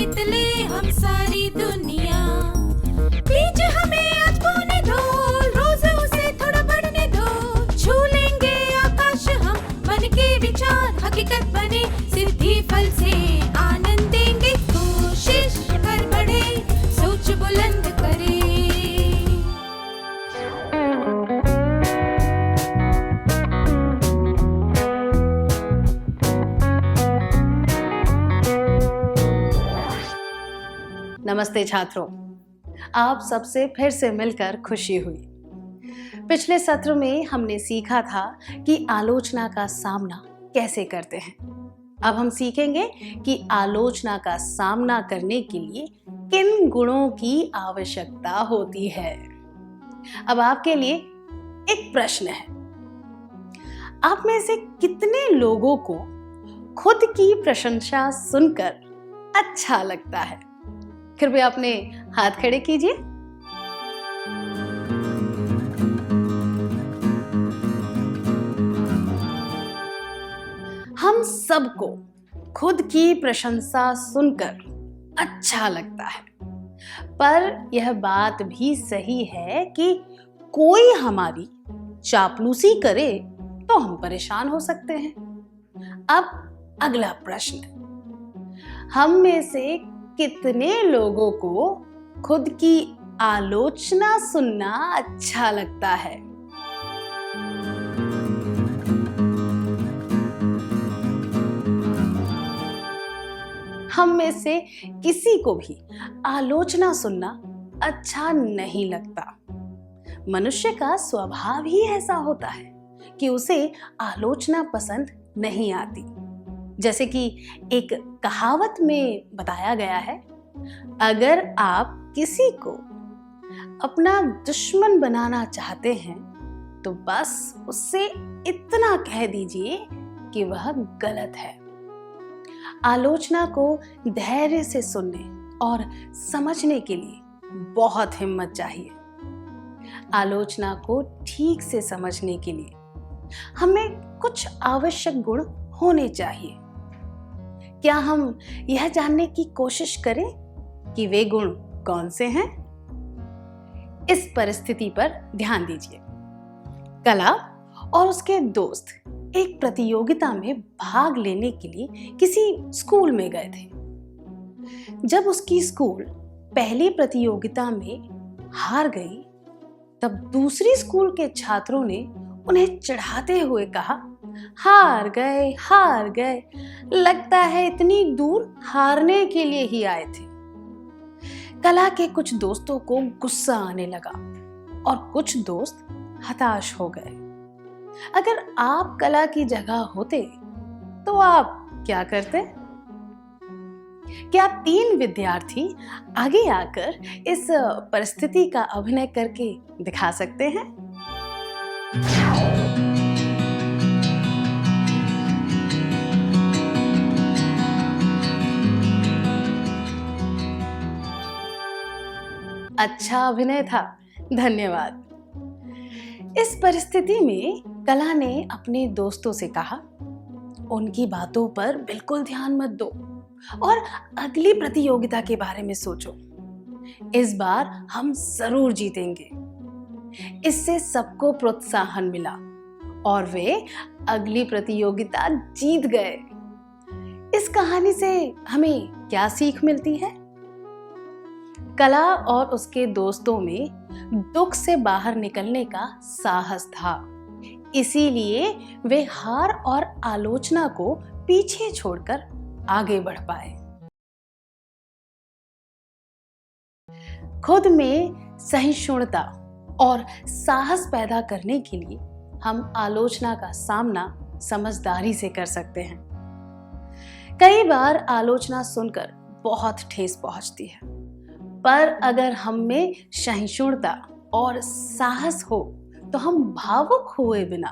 जीत ले हम सारी दुनिया। बीच हमें आज बोने दो, रोज उसे थोड़ा बढ़ने दो। छू लेंगे आकाश हम, मन के विचार हकीकत बने। सिद्धि फल से आनंद देंगे, कोशिश कर बढ़े, सोच बुलंद करे। नमस्ते छात्रों, आप सबसे फिर से मिलकर खुशी हुई। पिछले सत्र में हमने सीखा था कि आलोचना का सामना कैसे करते हैं। अब हम सीखेंगे कि आलोचना का सामना करने के लिए किन गुणों की आवश्यकता होती है। अब आपके लिए एक प्रश्न है, आप में से कितने लोगों को खुद की प्रशंसा सुनकर अच्छा लगता है? कृपया अपने हाथ खड़े कीजिए। हम सबको खुद की प्रशंसा सुनकर अच्छा लगता है, पर यह बात भी सही है कि कोई हमारी चापलूसी करे तो हम परेशान हो सकते हैं। अब अगला प्रश्न, हम में से कितने लोगों को खुद की आलोचना सुनना अच्छा लगता है? हम में से किसी को भी आलोचना सुनना अच्छा नहीं लगता। मनुष्य का स्वभाव ही ऐसा होता है कि उसे आलोचना पसंद नहीं आती। जैसे कि एक कहावत में बताया गया है, अगर आप किसी को अपना दुश्मन बनाना चाहते हैं तो बस उससे इतना कह दीजिए कि वह गलत है। आलोचना को धैर्य से सुनने और समझने के लिए बहुत हिम्मत चाहिए। आलोचना को ठीक से समझने के लिए हमें कुछ आवश्यक गुण होने चाहिए। क्या हम यह जानने की कोशिश करें कि वे गुण कौन से हैं? इस परिस्थिति पर ध्यान दीजिए। कला और उसके दोस्त एक प्रतियोगिता में भाग लेने के लिए किसी स्कूल में गए थे। जब उसकी स्कूल पहली प्रतियोगिता में हार गई, तब दूसरी स्कूल के छात्रों ने उन्हें चिढ़ाते हुए कहा, हार गए, लगता है इतनी दूर हारने के लिए ही आए थे। कला के कुछ दोस्तों को गुस्सा आने लगा और कुछ दोस्त हताश हो गए। अगर आप कला की जगह होते तो आप क्या करते? क्या 3 विद्यार्थी आगे आकर इस परिस्थिति का अभिनय करके दिखा सकते हैं? अच्छा अभिनय था, धन्यवाद। इस परिस्थिति में कला ने अपने दोस्तों से कहा, उनकी बातों पर बिल्कुल ध्यान मत दो और अगली प्रतियोगिता के बारे में सोचो। इस बार हम जरूर जीतेंगे। इससे सबको प्रोत्साहन मिला और वे अगली प्रतियोगिता जीत गए। इस कहानी से हमें क्या सीख मिलती है? कला और उसके दोस्तों में दुख से बाहर निकलने का साहस था, इसीलिए वे हार और आलोचना को पीछे छोड़कर आगे बढ़ पाए। खुद में सहिष्णुता और साहस पैदा करने के लिए हम आलोचना का सामना समझदारी से कर सकते हैं। कई बार आलोचना सुनकर बहुत ठेस पहुंचती है, पर अगर हम में सहिष्णुता और साहस हो तो हम भावुक हुए बिना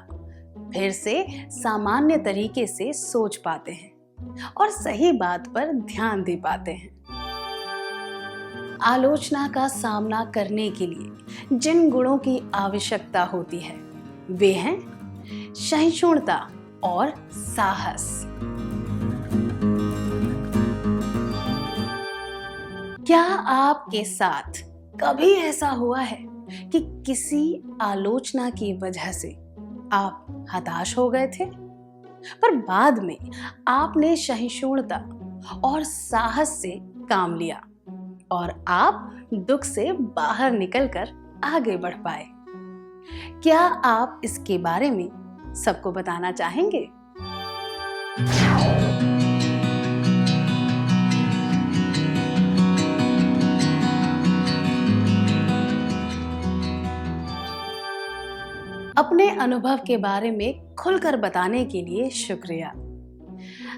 फिर से सामान्य तरीके से सोच पाते हैं और सही बात पर ध्यान दे पाते हैं। आलोचना का सामना करने के लिए जिन गुणों की आवश्यकता होती है वे हैं सहिष्णुता और साहस। क्या आपके साथ कभी ऐसा हुआ है कि किसी आलोचना की वजह से आप हताश हो गए थे, पर बाद में आपने सहिष्णुता और साहस से काम लिया और आप दुख से बाहर निकलकर आगे बढ़ पाए? क्या आप इसके बारे में सबको बताना चाहेंगे? अपने अनुभव के बारे में खुलकर बताने के लिए शुक्रिया।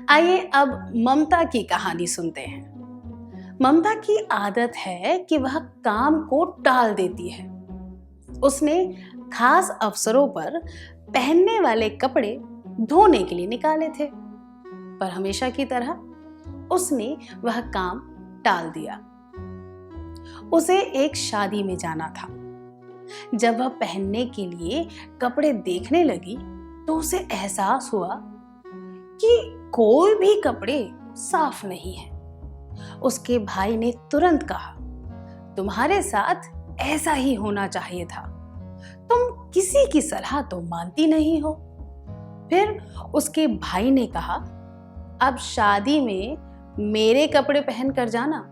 आइए अब ममता की कहानी सुनते हैं। ममता की आदत है कि वह काम को टाल देती है। उसने खास अवसरों पर पहनने वाले कपड़े धोने के लिए निकाले थे, पर हमेशा की तरह उसने वह काम टाल दिया। उसे एक शादी में जाना था। जब वह पहनने के लिए कपड़े देखने लगी तो उसे एहसास हुआ कि कोई भी कपड़े साफ नहीं है। उसके भाई ने तुरंत कहा, तुम्हारे साथ ऐसा ही होना चाहिए था, तुम किसी की सलाह तो मानती नहीं हो। फिर उसके भाई ने कहा, अब शादी में मेरे कपड़े पहन कर जाना।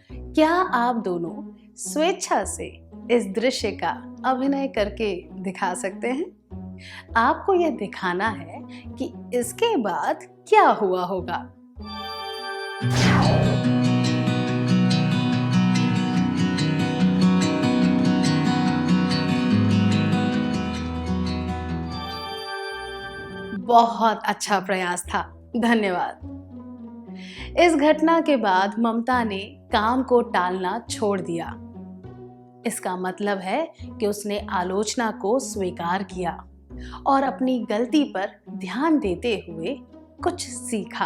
क्या आप दोनों स्वेच्छा से इस दृश्य का अभिनय करके दिखा सकते हैं? आपको यह दिखाना है कि इसके बाद क्या हुआ होगा। बहुत अच्छा प्रयास था, धन्यवाद। इस घटना के बाद ममता ने काम को टालना छोड़ दिया। इसका मतलब है कि उसने आलोचना को स्वीकार किया और अपनी गलती पर ध्यान देते हुए कुछ सीखा।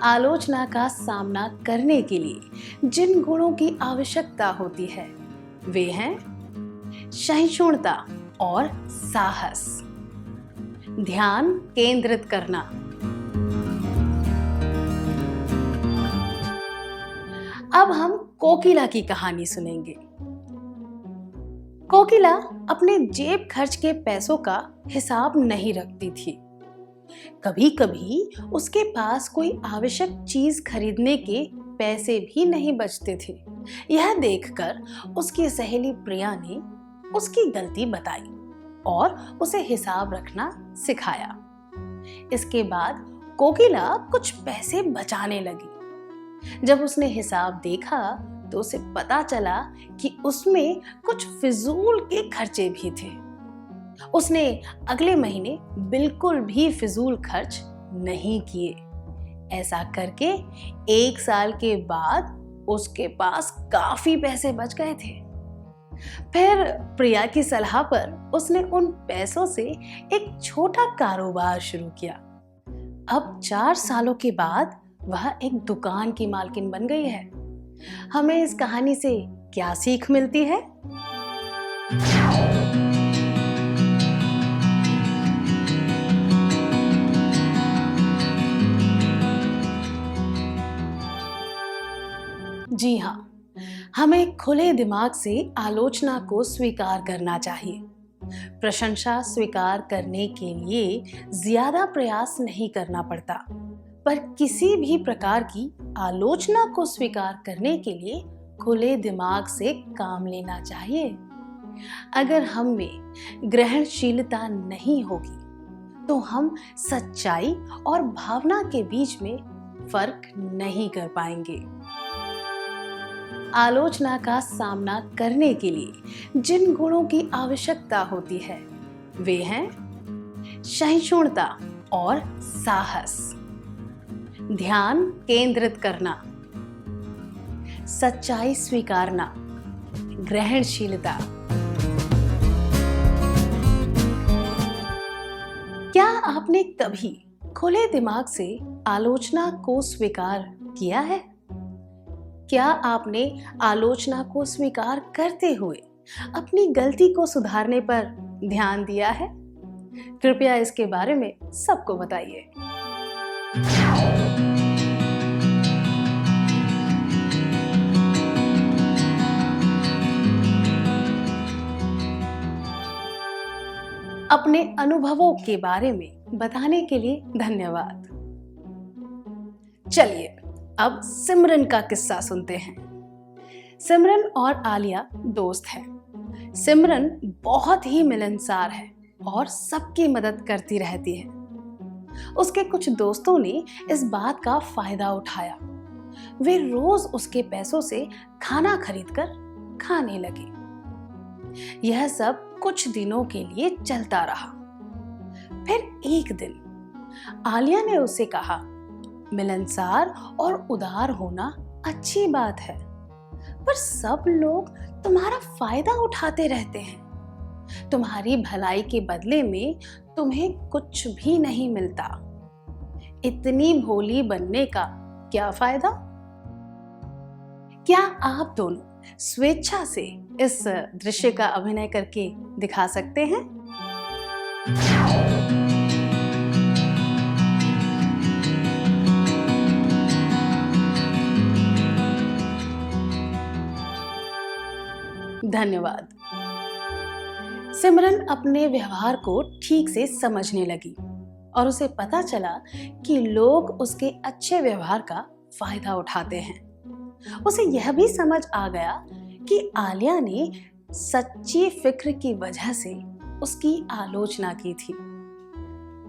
आलोचना का सामना करने के लिए जिन गुणों की आवश्यकता होती है वे हैं सहिष्णुता और साहस, ध्यान केंद्रित करना। अब हम कोकिला की कहानी सुनेंगे। कोकिला अपने जेब खर्च के पैसों का हिसाब नहीं रखती थी। कभी कभी उसके पास कोई आवश्यक चीज खरीदने के पैसे भी नहीं बचते थे। यह देखकर उसकी सहेली प्रिया ने उसकी गलती बताई और उसे हिसाब रखना सिखाया। इसके बाद कोकिला कुछ पैसे बचाने लगी। जब उसने हिसाब देखा तो उसे पता चला कि उसमें कुछ फिजूल के खर्चे भी थे। उसने अगले महीने बिल्कुल भी फिजूल खर्च नहीं किए। ऐसा करके 1 साल के बाद उसके पास काफी पैसे बच गए थे। फिर प्रिया की सलाह पर उसने उन पैसों से एक छोटा कारोबार शुरू किया। अब 4 सालों के बाद वह एक दुकान की मालकिन बन गई है। हमें इस कहानी से क्या सीख मिलती है? जी हाँ, हमें खुले दिमाग से आलोचना को स्वीकार करना चाहिए। प्रशंसा स्वीकार करने के लिए ज्यादा प्रयास नहीं करना पड़ता, पर किसी भी प्रकार की आलोचना को स्वीकार करने के लिए खुले दिमाग से काम लेना चाहिए। अगर हम में ग्रहणशीलता नहीं होगी तो हम सच्चाई और भावना के बीच में फर्क नहीं कर पाएंगे। आलोचना का सामना करने के लिए जिन गुणों की आवश्यकता होती है वे हैं सहिष्णुता और साहस, ध्यान केंद्रित करना, सच्चाई स्वीकारना, ग्रहणशीलता। क्या आपने कभी खुले दिमाग से आलोचना को स्वीकार किया है? क्या आपने आलोचना को स्वीकार करते हुए अपनी गलती को सुधारने पर ध्यान दिया है? कृपया इसके बारे में सबको बताइए। अपने अनुभवों के बारे में बताने के लिए धन्यवाद। चलिए अब सिमरन का किस्सा सुनते हैं। सिमरन और आलिया दोस्त हैं। सिमरन बहुत ही मिलनसार है और सबकी मदद करती रहती है। उसके कुछ दोस्तों ने इस बात का फायदा उठाया। वे रोज उसके पैसों से खाना खरीदकर खाने लगे। यह सब कुछ दिनों के लिए चलता रहा। फिर एक दिन आलिया ने उसे कहा, मिलनसार और उदार होना अच्छी बात है, पर सब लोग तुम्हारा फायदा उठाते रहते हैं। तुम्हारी भलाई के बदले में तुम्हें कुछ भी नहीं मिलता। इतनी भोली बनने का क्या फायदा? क्या आप दोनों स्वेच्छा से इस दृश्य का अभिनय करके दिखा सकते हैं? धन्यवाद। सिमरन अपने व्यवहार को ठीक से समझने लगी और उसे पता चला कि लोग उसके अच्छे व्यवहार का फायदा उठाते हैं। उसे यह भी समझ आ गया कि आलिया ने सच्ची फिक्र की वजह से उसकी आलोचना की थी।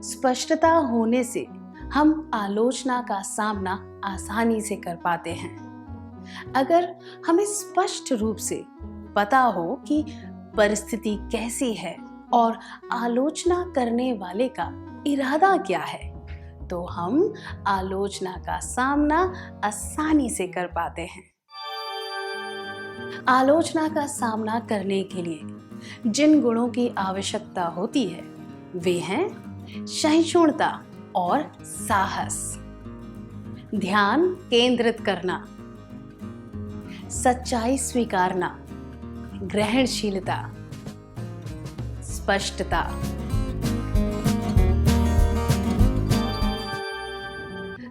स्पष्टता होने से हम आलोचना का सामना आसानी से कर पाते हैं। अगर हमें स्पष्ट रूप से पता हो कि परिस्थिति कैसी है और आलोचना करने वाले का इरादा क्या है, तो हम आलोचना का सामना आसानी से कर पाते हैं। आलोचना का सामना करने के लिए जिन गुणों की आवश्यकता होती है वे हैं सहिष्णुता और साहस, ध्यान केंद्रित करना, सच्चाई स्वीकारना, ग्रहणशीलता, स्पष्टता।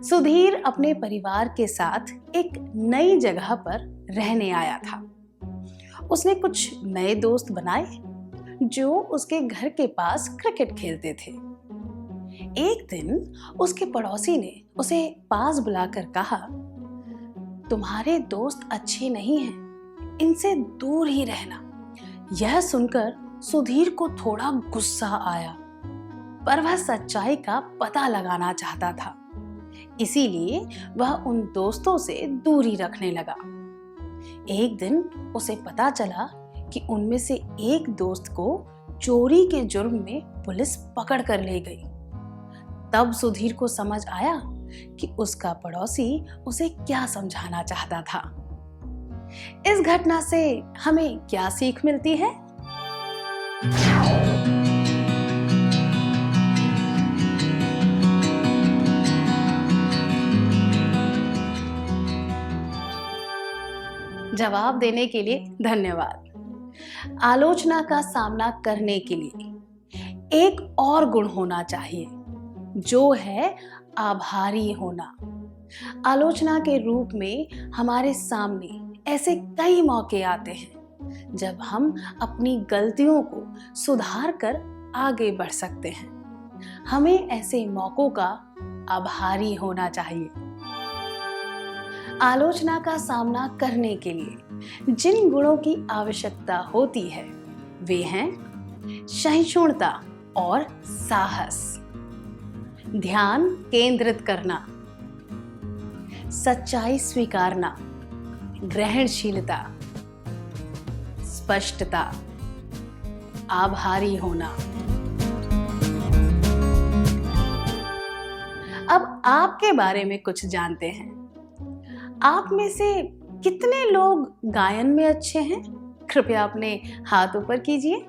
सुधीर अपने परिवार के साथ एक नई जगह पर रहने आया था। उसने कुछ नए दोस्त बनाए जो उसके घर के पास क्रिकेट खेलते थे। एक दिन उसके पड़ोसी ने उसे पास बुलाकर कहा, तुम्हारे दोस्त अच्छे नहीं हैं, इनसे दूर ही रहना। यह सुनकर सुधीर को थोड़ा गुस्सा आया, पर वह सच्चाई का पता लगाना चाहता था, इसीलिए वह उन दोस्तों से दूरी रखने लगा। एक दिन उसे पता चला कि उनमें से एक दोस्त को चोरी के जुर्म में पुलिस पकड़ कर ले गई। तब सुधीर को समझ आया कि उसका पड़ोसी उसे क्या समझाना चाहता था। इस घटना से हमें क्या सीख मिलती है? जवाब देने के लिए धन्यवाद। आलोचना का सामना करने के लिए एक और गुण होना चाहिए, जो है आभारी होना। आलोचना के रूप में हमारे सामने ऐसे कई मौके आते हैं जब हम अपनी गलतियों को सुधार कर आगे बढ़ सकते हैं। हमें ऐसे मौकों का आभारी होना चाहिए। आलोचना का सामना करने के लिए जिन गुणों की आवश्यकता होती है वे हैं सहिष्णुता और साहस, ध्यान केंद्रित करना, सच्चाई स्वीकारना, ग्रहणशीलता, स्पष्टता, आभारी होना। अब आपके बारे में कुछ जानते हैं। आप में से कितने लोग गायन में अच्छे हैं? कृपया अपने हाथ ऊपर कीजिए।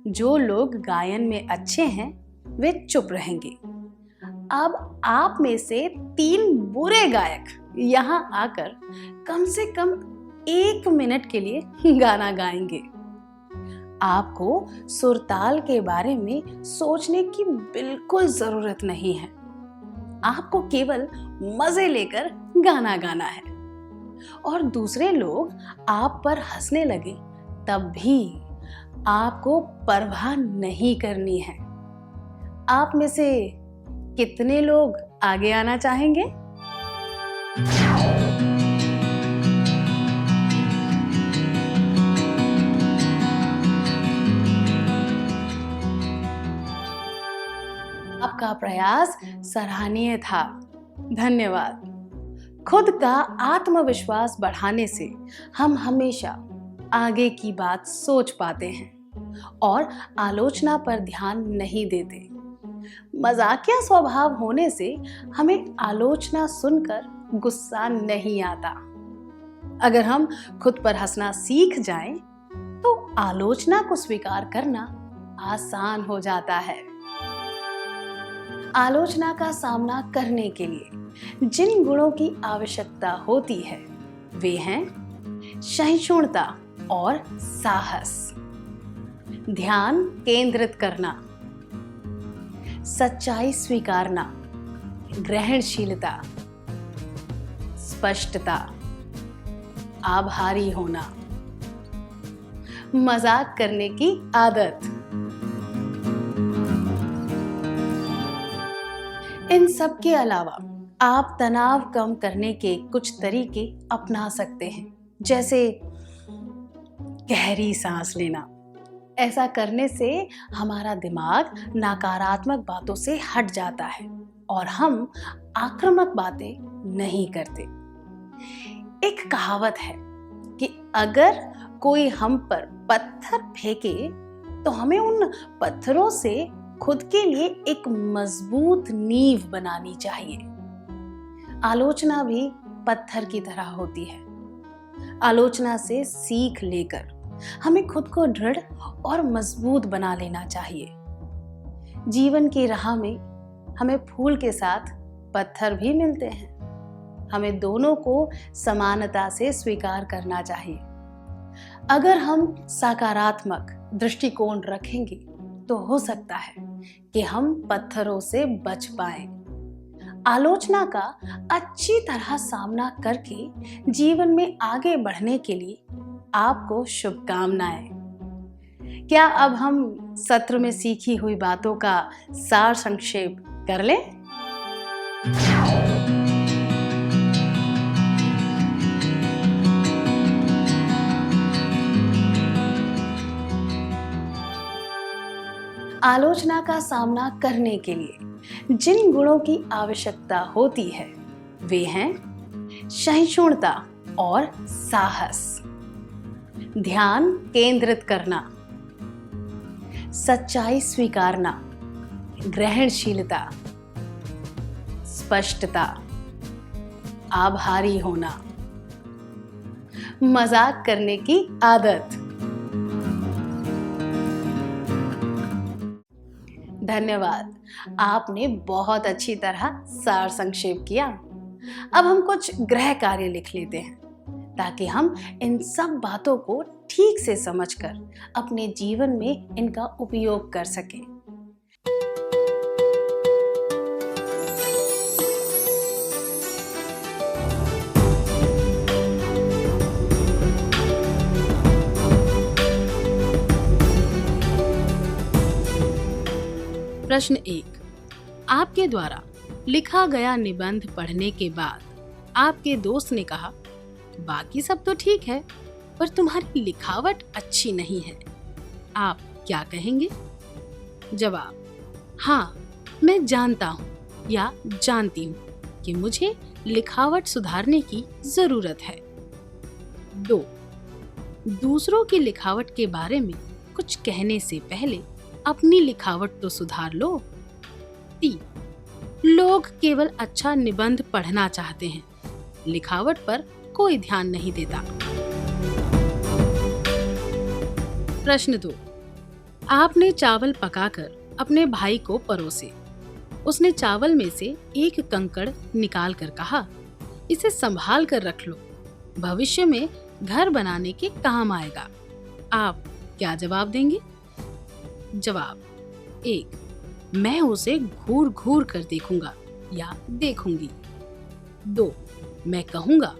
जो लोग गायन में अच्छे हैं वे चुप रहेंगे। अब आप में से 3 बुरे गायक यहाँ आकर कम से कम 1 मिनट के लिए गाना गाएंगे। आपको सुरताल के बारे में सोचने की बिल्कुल जरूरत नहीं है। आपको केवल मजे लेकर गाना गाना है। और दूसरे लोग आप पर हंसने लगे तब भी आपको परवाह नहीं करनी है। आप में से कितने लोग आगे आना चाहेंगे? आपका प्रयास सराहनीय था। धन्यवाद। खुद का आत्मविश्वास बढ़ाने से हम हमेशा आगे की बात सोच पाते हैं और आलोचना पर ध्यान नहीं देते। मजाकिया स्वभाव होने से हमें आलोचना सुनकर गुस्सा नहीं आता। अगर हम खुद पर हंसना सीख जाएं, तो आलोचना को स्वीकार करना आसान हो जाता है। आलोचना का सामना करने के लिए जिन गुणों की आवश्यकता होती है वे हैं सहिष्णुता और साहस, ध्यान केंद्रित करना, सच्चाई स्वीकारना, ग्रहणशीलता, स्पष्टता, आभारी होना, मजाक करने की आदत। इन सब के अलावा आप तनाव कम करने के कुछ तरीके अपना सकते हैं, जैसे गहरी सांस लेना। ऐसा करने से हमारा दिमाग नकारात्मक बातों से हट जाता है और हम आक्रामक बातें नहीं करते। एक कहावत है कि अगर कोई हम पर पत्थर फेंके तो हमें उन पत्थरों से खुद के लिए एक मजबूत नींव बनानी चाहिए। आलोचना भी पत्थर की तरह होती है। आलोचना से सीख लेकर हमें खुद को दृढ़ और मजबूत बना लेना चाहिए। जीवन की राह में हमें फूल के साथ पत्थर भी मिलते हैं। हमें दोनों को समानता से स्वीकार करना चाहिए। अगर हम सकारात्मक दृष्टिकोण रखेंगे तो हो सकता है कि हम पत्थरों से बच पाएं। आलोचना का अच्छी तरह सामना करके जीवन में आगे बढ़ने के लिए आपको शुभकामनाएं। क्या अब हम सत्र में सीखी हुई बातों का सार संक्षेप कर लें? आलोचना का सामना करने के लिए जिन गुणों की आवश्यकता होती है वे हैं सहिष्णुता और साहस, ध्यान केंद्रित करना, सच्चाई स्वीकारना, ग्रहणशीलता, स्पष्टता, आभारी होना, मजाक करने की आदत। धन्यवाद। आपने बहुत अच्छी तरह सार संक्षेप किया। अब हम कुछ गृह कार्य लिख लेते हैं ताकि हम इन सब बातों को ठीक से समझकर अपने जीवन में इनका उपयोग कर सकें। प्रश्न 1। आपके द्वारा लिखा गया निबंध पढ़ने के बाद आपके दोस्त ने कहा, बाकी सब तो ठीक है पर तुम्हारी लिखावट अच्छी नहीं है। आप क्या कहेंगे? जवाब: हाँ, मैं जानता हूँ या जानती हूँ कि मुझे लिखावट सुधारने की जरूरत है। 2। दूसरों की लिखावट के बारे में कुछ कहने से पहले अपनी लिखावट तो सुधार लो। 3। लोग केवल अच्छा निबंध पढ़ना चाहते हैं, लिखावट पर कोई ध्यान नहीं देता। प्रश्न 2। आपने चावल पकाकर अपने भाई को परोसे। उसने चावल में से एक कंकड़ निकाल कर कहा, इसे संभाल कर रख लो, भविष्य में घर बनाने के काम आएगा। आप क्या जवाब देंगे? जवाब: 1. मैं उसे घूर घूर कर देखूंगा या देखूंगी। 2. मैं कहूंगा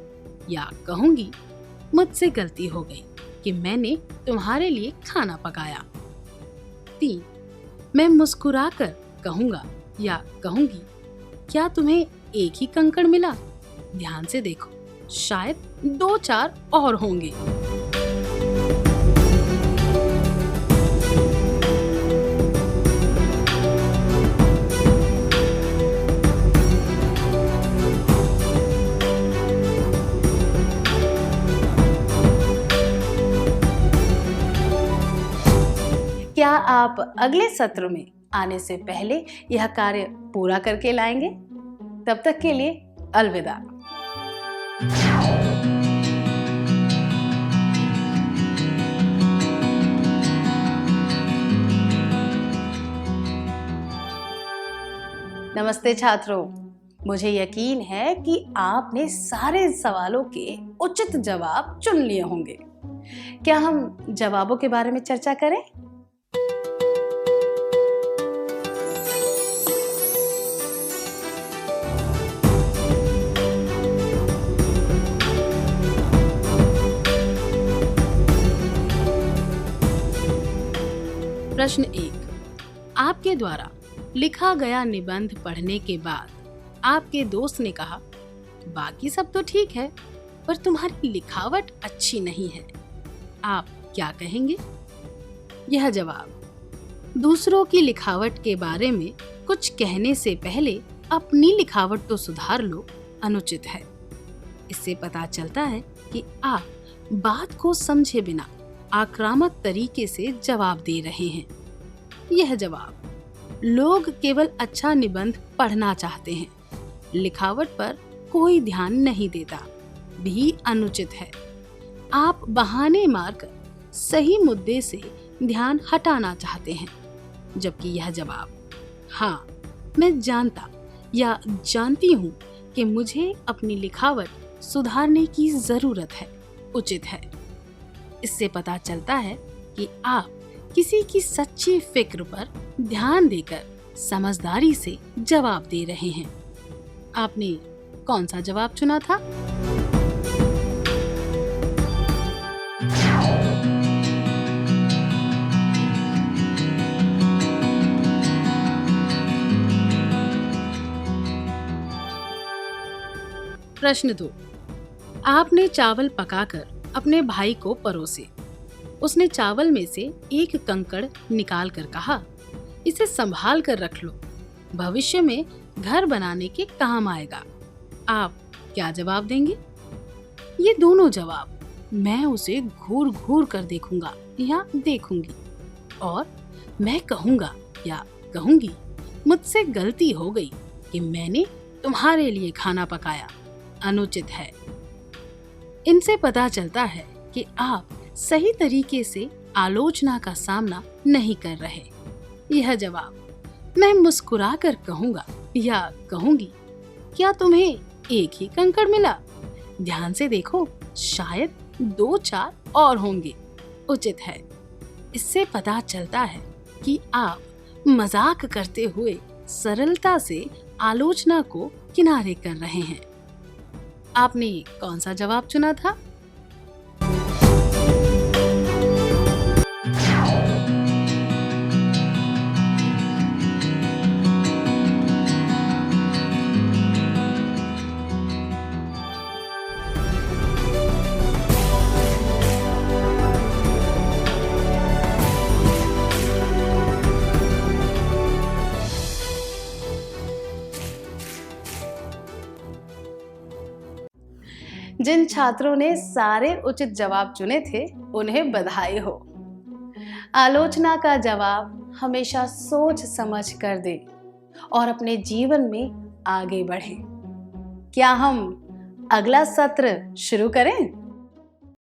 या कहूंगी, मुझसे गलती हो गई कि मैंने तुम्हारे लिए खाना पकाया। 3. मैं मुस्कुराकर कहूंगा या कहूंगी, क्या तुम्हें एक ही कंकड़ मिला? ध्यान से देखो, शायद 2-4 और होंगे। क्या आप अगले सत्र में आने से पहले यह कार्य पूरा करके लाएंगे? तब तक के लिए अलविदा। नमस्ते छात्रों, मुझे यकीन है कि आपने सारे सवालों के उचित जवाब चुन लिए होंगे। क्या हम जवाबों के बारे में चर्चा करें? प्रश्न 1. आपके द्वारा लिखा गया निबंध पढ़ने के बाद आपके दोस्त ने कहा, बाकी सब तो ठीक है, पर तुम्हारी लिखावट अच्छी नहीं है। आप क्या कहेंगे? यह जवाब: दूसरों की लिखावट के बारे में कुछ कहने से पहले अपनी लिखावट तो सुधार लो अनुचित है। इससे पता चलता है कि आप बात को समझे बिना आक्रामक तरीके से जवाब दे रहे हैं। यह जवाब: लोग केवल अच्छा निबंध पढ़ना चाहते हैं, लिखावट पर कोई ध्यान नहीं देता, भी अनुचित है। आप बहाने मारकर सही मुद्दे से ध्यान हटाना चाहते हैं, जबकि यह जवाब: हाँ, मैं जानता या जानती हूँ कि मुझे अपनी लिखावट सुधारने की जरूरत है, उचित है। इससे पता चलता है कि आप किसी की सच्ची फिक्र पर ध्यान देकर समझदारी से जवाब दे रहे हैं। आपने कौन सा जवाब चुना था? प्रश्न 2. आपने चावल पकाकर अपने भाई को परोसे। उसने चावल में से एक कंकड़ निकाल कर कहा, इसे संभाल कर रख लो, भविष्य में घर बनाने के काम आएगा। आप क्या जवाब देंगे? ये दोनों जवाब मैं उसे घूर घूर कर देखूंगा या देखूंगी, और मैं कहूंगा या कहूंगी, मुझसे गलती हो गई कि मैंने तुम्हारे लिए खाना पकाया, अनुचित है। इनसे पता चलता है कि आप सही तरीके से आलोचना का सामना नहीं कर रहे। यह जवाब: मैं मुस्कुराकर कहूंगा या कहूंगी, क्या तुम्हें एक ही कंकड़ मिला? ध्यान से देखो, शायद 2-4 और होंगे, उचित है। इससे पता चलता है कि आप मजाक करते हुए सरलता से आलोचना को किनारे कर रहे हैं। आपने कौन सा जवाब चुना था? जिन छात्रों ने सारे उचित जवाब चुने थे, उन्हें बधाई हो। आलोचना का जवाब हमेशा सोच समझ कर दें और अपने जीवन में आगे बढ़ें। क्या हम अगला सत्र शुरू करें?